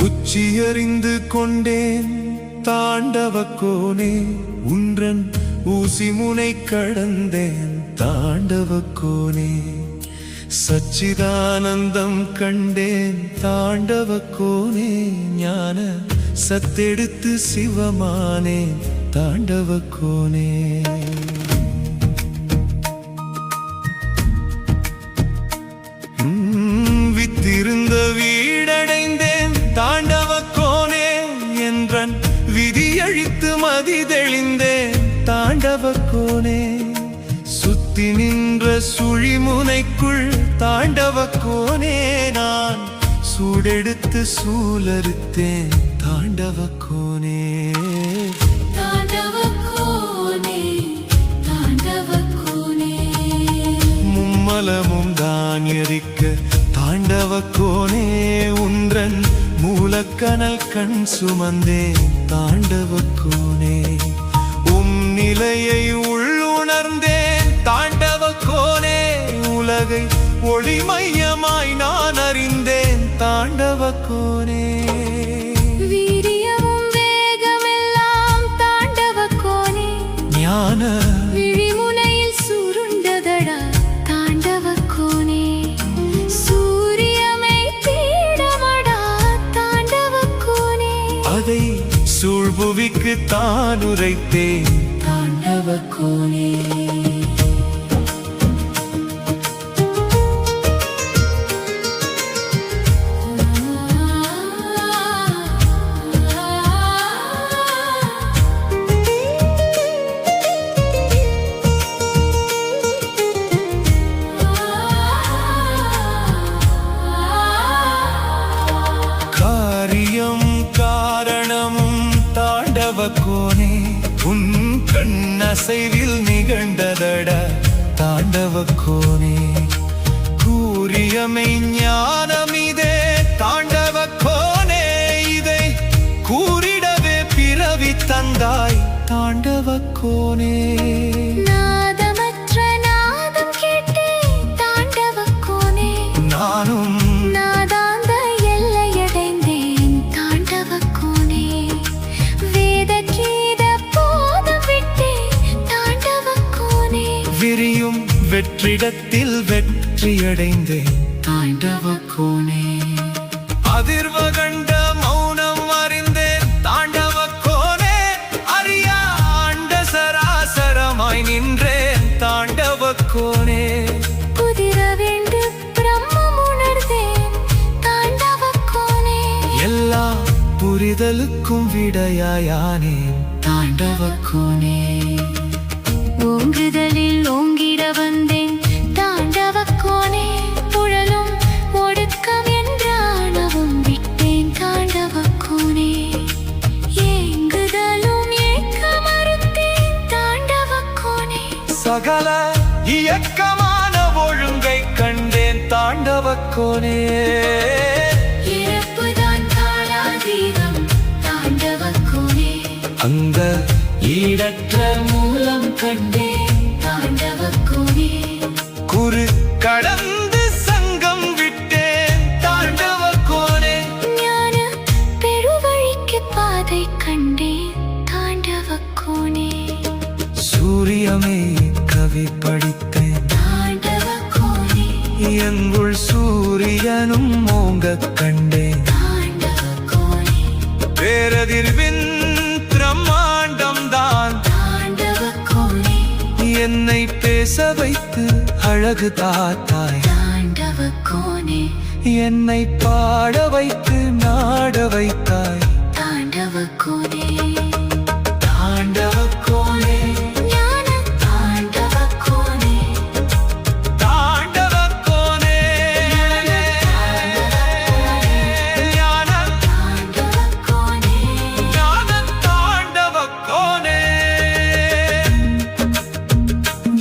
உச்சியறிந்து கொண்டேன் தாண்டவக்கோனே, உன்றன் ஊசி முனை கடந்தேன் தாண்டவக்கோனே. சச்சிதானந்தம் கண்டேன் தாண்டவக்கோனே, ஞான சத்தெடுத்து சிவமானே தாண்டவக்கோனே. வித்திருந்த வீடடைந்தேன் தாண்டவக்கோனே, என்றன் விதியழித்து மதி தெளிந்தேன் தாண்டவக்கோனே. சுத்தி நின்ற சுழிமுனைக்குள் தாண்டவக்கோனே, நான் சூடெடுத்து சூலறுத்தேன் தாண்டவக்கோனே. மும்மலமும் தான் எரிக்க தாண்டவக்கோனே, உன்றன் மூலக்கனல் கண் சுமந்தேன் தாண்டவக்கோனே. நிலையை உள்ளுணர்ந்தேன் தாண்டவக்கோனே, உலகை ஒளிமையமாய் நான் அறிந்தேன் தாண்டவக்கோனே. வீரியமும் வேகமெல்லாம் தாண்டவக்கோனே, ஞான விழிமுனையில் சுருண்டதடா தாண்டவக்கோனே. சூரியமை தேடமடா தாண்டவக்கோனே, அதை சூழ்புவிக்கு தான் உரைத்தேன் தாண்டவக்கோனே. காரியம் காரணமும் தாண்டவக்கோனே, உன் கண்ணசைவில் நிகழ்ந்ததட தாண்டவக்கோனே. கூறியமை ஞானமிதே தாண்டவக்கோனே, இதை கூறிடவே பிறவி தந்தாய் தாண்டவக்கோனே. நாதமற்ற நாதம் கேட்டேன் தாண்டவக்கோனே, நானும் நாதாந்த எல்லையடைந்தேன் தாண்டவக்கோனே. வேத கீத போதம் விட்டேன் தாண்டவக்கோனே, விரியும் வெற்றிடத்தில் வெற்றியடைந்தேன் தாண்டவக்கோனே. அதிர்வ கண்ட மௌனம் அறிந்தேன் தாண்டவக்கோனே, அறியா ஆண்ட சராசரமாய் நின்றேன் தாண்டவக்கோனே. குதிர வேண்டு பிரம்மம் உணர்ந்தேன் தாண்டவக்கோனே, எல்லா புரிதலுக்கும் விடையாயானேன் தாண்டவக்கோனே. ஓங்குதலில் ஓங்கிட வந்தேன் தாண்டவக்கோனே, புழலும் ஒடுக்கம் என்றானவும் விட்டேன் தாண்டவக்கோனே. ஏங்குதலும் ஏக்க மறுத்தேன் தாண்டவக்கோனே, சகல இயக்கமான ஒழுங்கை கண்டேன் தாண்டவக்கோனே. இறப்புதான் காலாதீதம் தாண்டவக்கோனே, அந்த ஈடற்ற மூலம் கண்டேன் தாண்டவக்கோனே. குரு கடந்து சங்கம் விட்டேன் தாண்டவக்கோனே. ஞான பெருவழிக்கு பாதை கண்டேன் தாண்டவக்கோனே, சூரியமே கவி படித்தேன் தாண்டவக்கோனே. எங்குள் சூரியனும் ஓங்க கண்டேன் தாண்டவக்கோனே, பேரதிர்வின் பிரம்மாண்டம் தான் தாண்டவக்கோனே. என்னை பேச வைத்து அழகு தாத்தாய் தாண்டவக்கோனே, என்னை பாட வைத்து நாட வைத்தாய் தாண்டவக்கோனே. தாண்டவக்கோனே. ஞான தாண்டவக்கோனே, தாண்டவக்கோனே. ஞான தாண்டவக்கோனே, ஞான தாண்டவக்கோனே.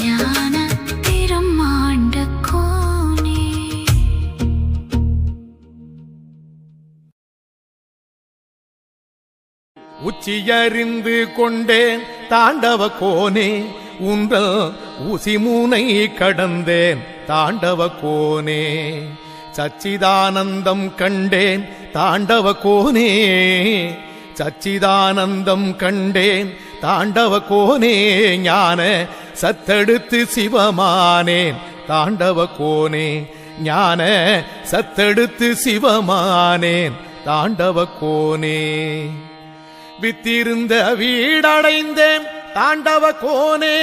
ஞான திருமாண்ட கோனே. உச்சியறிந்து கொண்டேன் தாண்டவ கோனே உங்கள் ஊசிமூனை கடந்தேன் தாண்டவ கோனே சச்சிதானந்தம் கண்டேன் தாண்டவ கோனே சச்சிதானந்தம் கண்டேன் தாண்டவ கோனே ஞான சத்தெடுத்து சிவமானேன் தாண்டவ கோனே ஞான சத்தெடுத்து சிவமானேன் தாண்டவ கோனே வித்திருந்த வீடடைந்தேன் தாண்டவ கோனே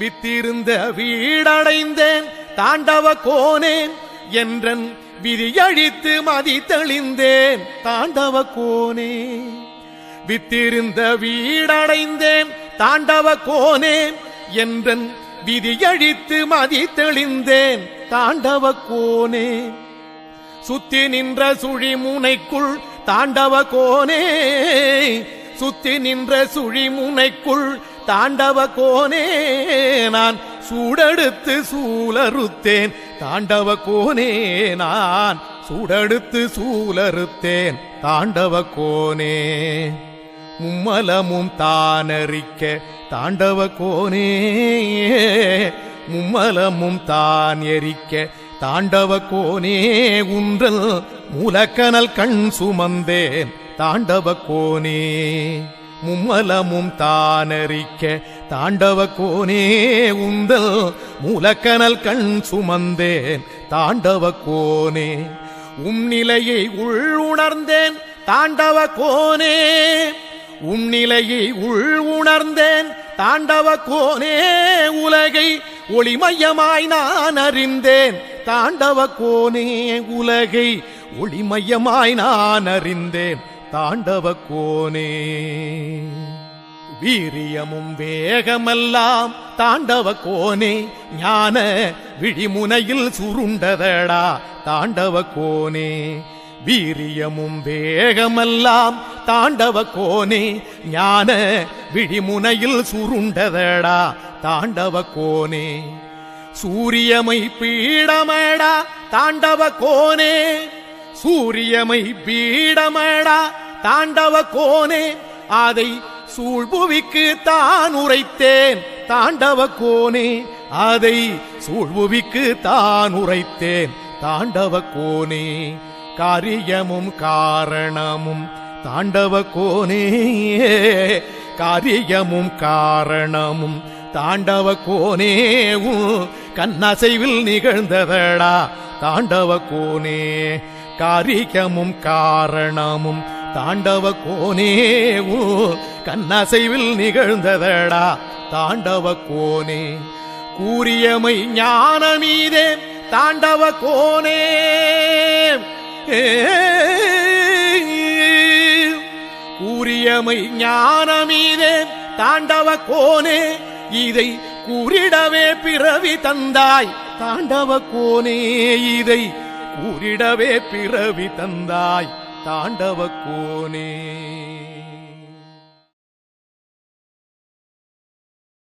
வித்திருந்த வீடடைந்தேன் தாண்டவ கோனே என்றன் விதியழித்து மதி தெளிந்தேன் தாண்டவ கோனே வித்திருந்த வீடடைந்தேன் தாண்டவ கோனே என்றன் விதியழித்து மதி தெளிந்தேன் தாண்டவ கோனே சுத்தி நின்ற சுழிமுனைக்குள் தாண்டவ கோனே சுத்தி நின்ற சுழிமுனைக்குள் தாண்டவ கோனே நான் சூடெடுத்து சூலறுத்தேன் தாண்டவ கோனே நான் சூடெடுத்து சூலறுத்தேன் தாண்டவ கோனே மும்மலமும் தானறிக்க தாண்டவ கோனே மும்மலமும் தான் எரிக்க தாண்டவ கோனே உன்றல் மூலக்கனல் கண் சுமந்தேன் தாண்டவ கோனே மும்மலமும் தானறிக்க தாண்டவ கோனே உந்தல் மூலக்கனல் கண் சுமந்தேன் தாண்டவ கோனே நிலையை உணர்ந்தேன் தாண்டவ கோனே நிலையை உணர்ந்தேன் தாண்டவ கோனே உலகை ஒளிமயமாய் நான் அறிந்தேன் தாண்டவ கோனே உலகை ஒளிமயமாய் நான் அறிந்தேன் தாண்டவ கோனே வீரியமும் வேகமெல்லாம் தாண்டவ கோனே ஞான விழிமுனையில் சுருண்டதடா தாண்டவ கோனே வீரியமும் வேகமெல்லாம் தாண்டவ கோனே ஞான விழிமுனையில் சுருண்டதடா தாண்டவ கோனே சூரியமை பீடமடா தாண்டவ கோனே சூரியமை பீடமடா தாண்டவ கோனே அதை சூழ்புவிக்கு தான் உரைத்தேன் தாண்டவ கோனே அதை சூழ்புவிக்கு தான் உரைத்தேன் தாண்டவ கோனே காரியமும் காரணமும் தாண்டவ கோனே காரியமும் காரணமும் தாண்டவ கோனே கண்ணசைவில் நிகழ்ந்ததடா தாண்டவ கோனே காரியமும் காரணமும் தாண்டவ கோனே கண்ணசைவில் நிகழ்ந்ததடா தாண்டவ கோனே கூறியமை ஞானமீதே தாண்டவ கோனே கூறியமை ஞானமீதே தாண்டவ கோனே இதை கூறிடவே பிறவி தந்தாய் தாண்டவ கோனே இதை கூறிடவே பிறவி தந்தாய் தாண்டவ கோனே